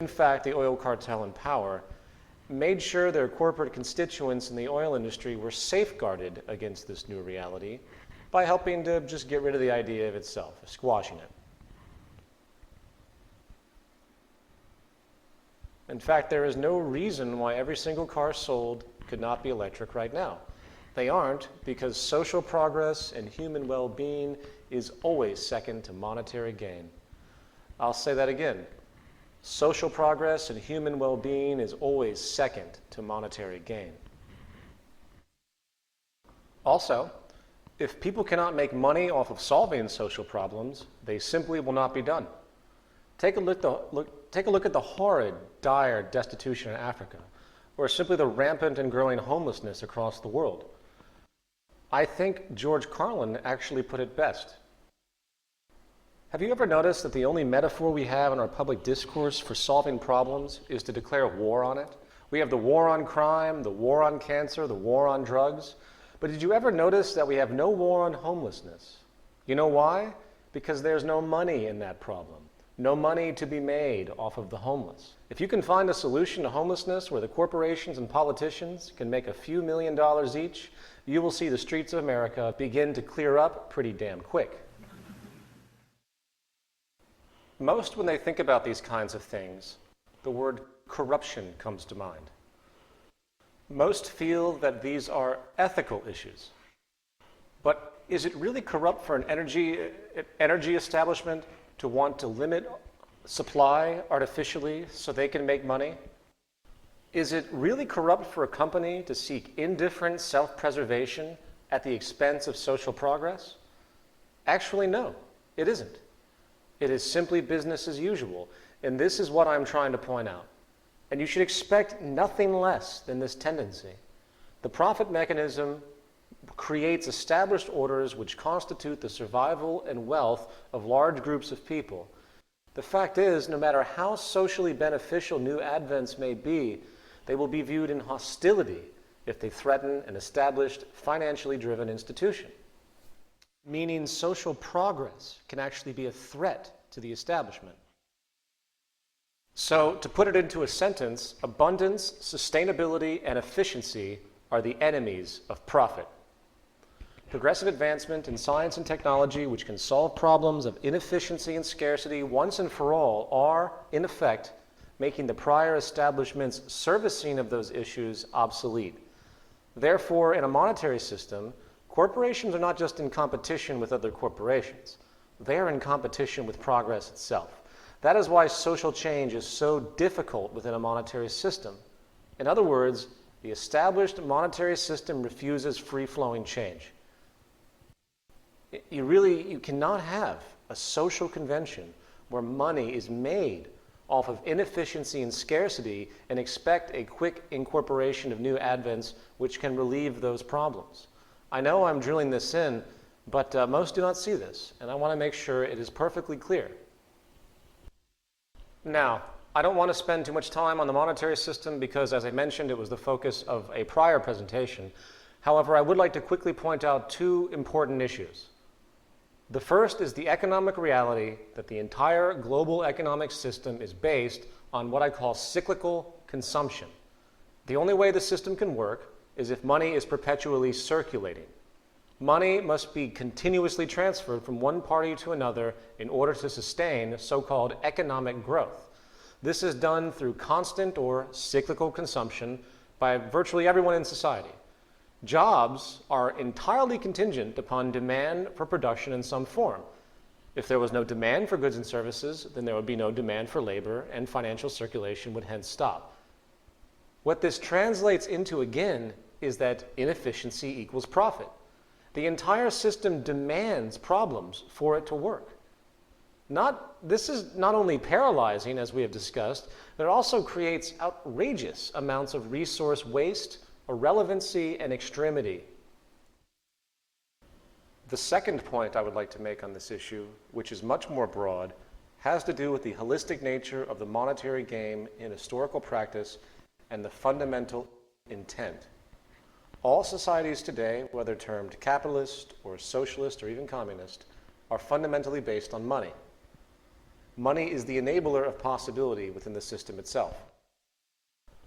in fact, the oil cartel in power, made sure their corporate constituents in the oil industry were safeguarded against this new reality by helping to just get rid of the idea of itself, squashing it. In fact, there is no reason why every single car sold could not be electric right now. They aren't, because social progress and human well-being is always second to monetary gain. I'll say that again. Social progress and human well-being is always second to monetary gain. Also, if people cannot make money off of solving social problems, they simply will not be done. Take a look at the horrid, dire destitution in Africa, or simply the rampant and growing homelessness across the world. I think George Carlin actually put it best. Have you ever noticed that the only metaphor we have in our public discourse for solving problems is to declare war on it? We have the war on crime, the war on cancer, the war on drugs. But did you ever notice that we have no war on homelessness? You know why? Because there's no money in that problem. No money to be made off of the homeless. If you can find a solution to homelessness where the corporations and politicians can make a few $1 million each, you will see the streets of America begin to clear up pretty damn quick. Most, when they think about these kinds of things, the word corruption comes to mind. Most feel that these are ethical issues. But is it really corrupt for an energy establishment to want to limit supply artificially so they can make money? Is it really corrupt for a company to seek indifferent self-preservation at the expense of social progress? Actually, no, it isn't. It is simply business as usual, and this is what I'm trying to point out. And you should expect nothing less than this tendency. The profit mechanism creates established orders which constitute the survival and wealth of large groups of people. The fact is, no matter how socially beneficial new advents may be, they will be viewed in hostility if they threaten an established, financially driven institution. Meaning social progress can actually be a threat to the establishment. So, to put it into a sentence, abundance, sustainability, and efficiency are the enemies of profit. Progressive advancement in science and technology which can solve problems of inefficiency and scarcity once and for all are, in effect, making the prior establishment's servicing of those issues obsolete. Therefore, in a monetary system, corporations are not just in competition with other corporations. They are in competition with progress itself. That is why social change is so difficult within a monetary system. In other words, the established monetary system refuses free-flowing change. You cannot have a social convention where money is made off of inefficiency and scarcity and expect a quick incorporation of new advents which can relieve those problems. I know I'm drilling this in, but most do not see this, and I want to make sure it is perfectly clear. Now, I don't want to spend too much time on the monetary system because, as I mentioned, it was the focus of a prior presentation. However, I would like to quickly point out two important issues. The first is the economic reality that the entire global economic system is based on what I call cyclical consumption. The only way the system can work is if money is perpetually circulating. Money must be continuously transferred from one party to another in order to sustain so-called economic growth. This is done through constant or cyclical consumption by virtually everyone in society. Jobs are entirely contingent upon demand for production in some form. If there was no demand for goods and services, then there would be no demand for labor, and financial circulation would hence stop. What this translates into, again, is that inefficiency equals profit. The entire system demands problems for it to work. This is not only paralyzing, as we have discussed, but it also creates outrageous amounts of resource waste, irrelevancy, and extremity. The second point I would like to make on this issue, which is much more broad, has to do with the holistic nature of the monetary game in historical practice and the fundamental intent. All societies today, whether termed capitalist or socialist or even communist, are fundamentally based on money. Money is the enabler of possibility within the system itself.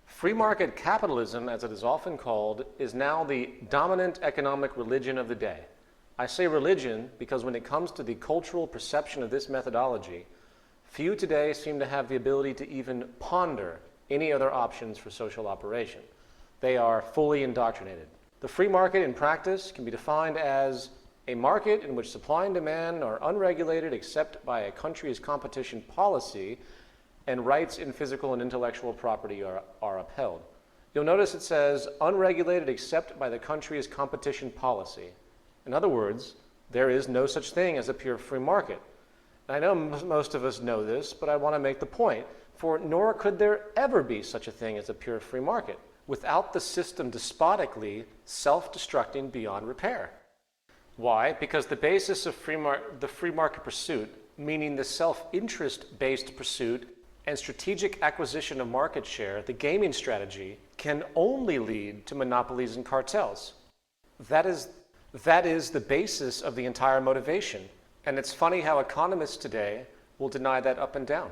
Free market capitalism, as it is often called, is now the dominant economic religion of the day. I say religion because when it comes to the cultural perception of this methodology, few today seem to have the ability to even ponder any other options for social operation. They are fully indoctrinated. The free market in practice can be defined as a market in which supply and demand are unregulated except by a country's competition policy and rights in physical and intellectual property are upheld. You'll notice it says unregulated except by the country's competition policy. In other words, there is no such thing as a pure free market. And I know most of us know this, but I want to make the point, for nor could there ever be such a thing as a pure free market without the system despotically self-destructing beyond repair. Why? Because the basis of the free market pursuit, meaning the self-interest-based pursuit and strategic acquisition of market share, the gaming strategy, can only lead to monopolies and cartels. That is the basis of the entire motivation. And it's funny how economists today will deny that up and down.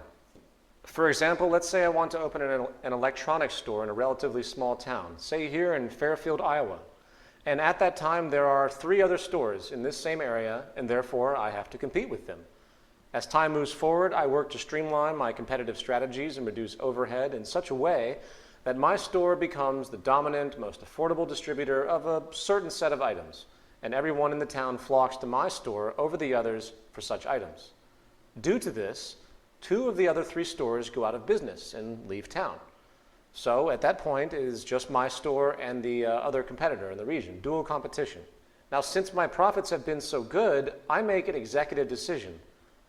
For example, let's say I want to open an electronics store in a relatively small town, say here in Fairfield, Iowa. And at that time, there are 3 other stores in this same area, and therefore I have to compete with them. As time moves forward, I work to streamline my competitive strategies and reduce overhead in such a way that my store becomes the dominant, most affordable distributor of a certain set of items, and everyone in the town flocks to my store over the others for such items. Due to this, 2 of the other 3 stores go out of business and leave town. So at that point, it is just my store and the other competitor in the region, dual competition. Now, since my profits have been so good, I make an executive decision.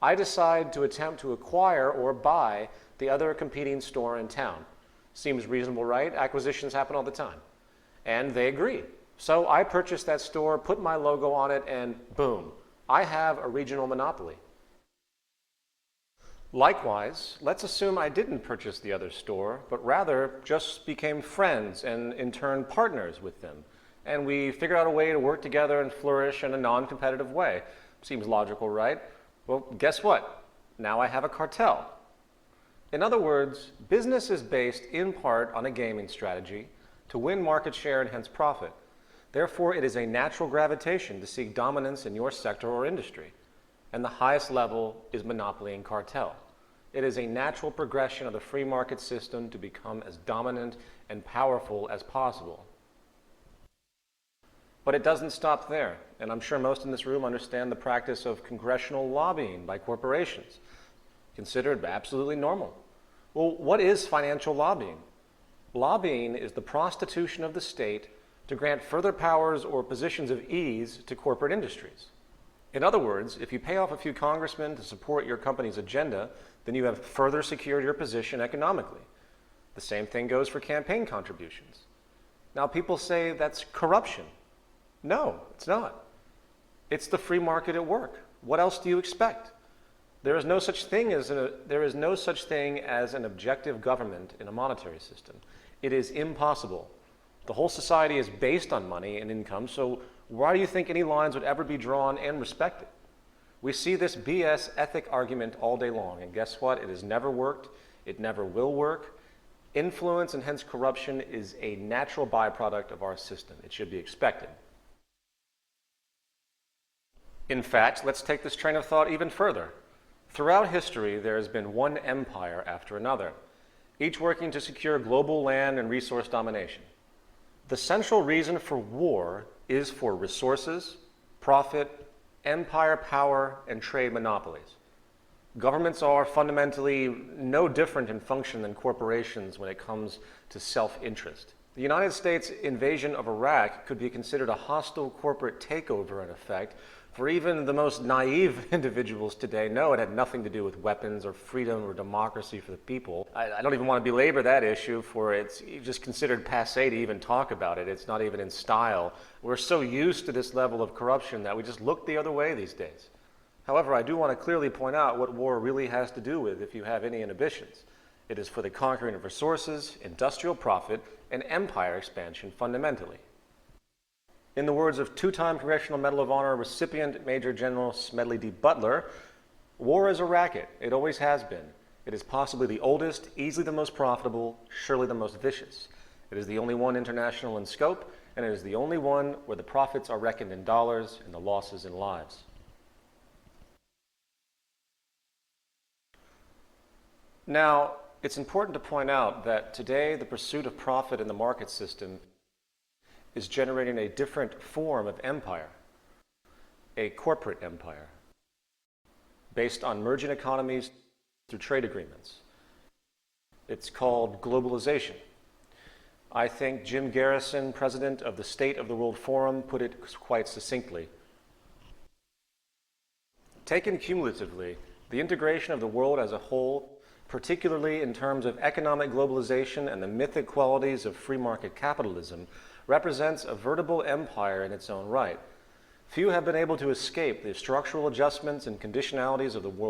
I decide to attempt to acquire or buy the other competing store in town. Seems reasonable, right? Acquisitions happen all the time. And they agree. So I purchase that store, put my logo on it, and boom, I have a regional monopoly. Likewise, let's assume I didn't purchase the other store, but rather just became friends and in turn partners with them. And we figured out a way to work together and flourish in a non-competitive way. Seems logical, right? Well, guess what? Now I have a cartel. In other words, business is based in part on a gaming strategy to win market share and hence profit. Therefore, it is a natural gravitation to seek dominance in your sector or industry. And the highest level is monopoly and cartel. It is a natural progression of the free market system to become as dominant and powerful as possible. But it doesn't stop there, and I'm sure most in this room understand the practice of congressional lobbying by corporations, considered absolutely normal. Well, what is financial lobbying? Lobbying is the prostitution of the state to grant further powers or positions of ease to corporate industries. In other words, if you pay off a few congressmen to support your company's agenda, then you have further secured your position economically. The same thing goes for campaign contributions. Now, people say that's corruption. No, it's not. It's the free market at work. What else do you expect? There is no such thing as an objective government in a monetary system. It is impossible. The whole society is based on money and income, so why do you think any lines would ever be drawn and respected? We see this BS ethic argument all day long, and guess what? It has never worked. It never will work. Influence and hence corruption is a natural byproduct of our system. It should be expected. In fact, let's take this train of thought even further. Throughout history, there has been one empire after another, each working to secure global land and resource domination. The central reason for war is for resources, profit, empire power, and trade monopolies. Governments are fundamentally no different in function than corporations when it comes to self-interest. The United States invasion of Iraq could be considered a hostile corporate takeover in effect, for even the most naive individuals today know it had nothing to do with weapons or freedom or democracy for the people. I don't even want to belabor that issue, for it's just considered passé to even talk about it. It's not even in style. We're so used to this level of corruption that we just look the other way these days. However, I do want to clearly point out what war really has to do with if you have any inhibitions. It is for the conquering of resources, industrial profit, and empire expansion fundamentally. In the words of 2-time Congressional Medal of Honor recipient Major General Smedley D. Butler, War is a racket. It always has been. It is possibly the oldest, easily the most profitable, surely the most vicious. It is the only one international in scope, and it is the only one where the profits are reckoned in dollars and the losses in lives. Now, it's important to point out that today the pursuit of profit in the market system is generating a different form of empire, a corporate empire, based on merging economies through trade agreements. It's called globalization. I think Jim Garrison, president of the State of the World Forum, put it quite succinctly. Taken cumulatively, the integration of the world as a whole, particularly in terms of economic globalization and the mythic qualities of free market capitalism, represents a veritable empire in its own right. Few have been able to escape the structural adjustments and conditionalities of the world